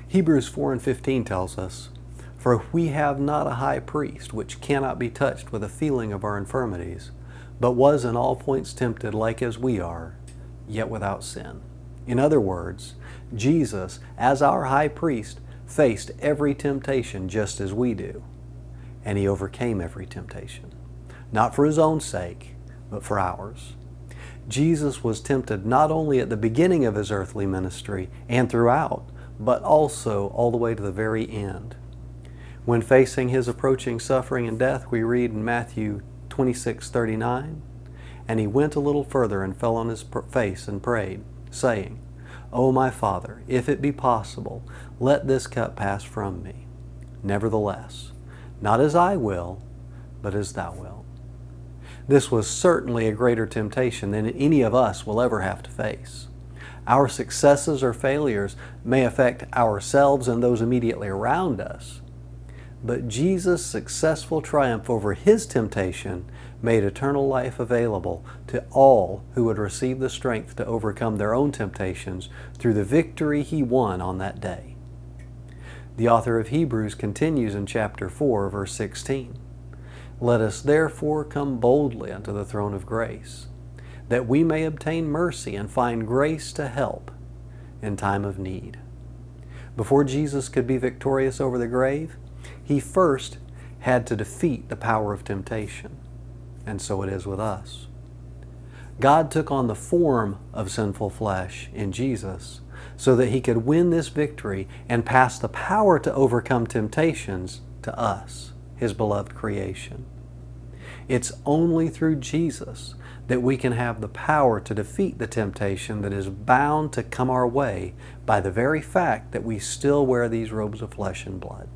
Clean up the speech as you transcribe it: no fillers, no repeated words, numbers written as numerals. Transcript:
Hebrews 4:15 tells us, "For we have not a high priest which cannot be touched with a feeling of our infirmities, but was in all points tempted like as we are, yet without sin." In other words, Jesus, as our high priest, faced every temptation just as we do, and He overcame every temptation, not for His own sake, but for ours. Jesus was tempted not only at the beginning of His earthly ministry and throughout, but also all the way to the very end. When facing His approaching suffering and death, we read in Matthew 26:39, "And He went a little further and fell on His face and prayed, saying, O my Father, if it be possible, let this cup pass from me. Nevertheless, not as I will, but as Thou wilt." This was certainly a greater temptation than any of us will ever have to face. Our successes or failures may affect ourselves and those immediately around us, but Jesus' successful triumph over His temptation made eternal life available to all who would receive the strength to overcome their own temptations through the victory He won on that day. The author of Hebrews continues in chapter 4, verse 16. "Let us therefore come boldly unto the throne of grace, that we may obtain mercy and find grace to help in time of need." Before Jesus could be victorious over the grave, He first had to defeat the power of temptation. And so it is with us. God took on the form of sinful flesh in Jesus so that He could win this victory and pass the power to overcome temptations to us, His beloved creation. It's only through Jesus that we can have the power to defeat the temptation that is bound to come our way by the very fact that we still wear these robes of flesh and blood.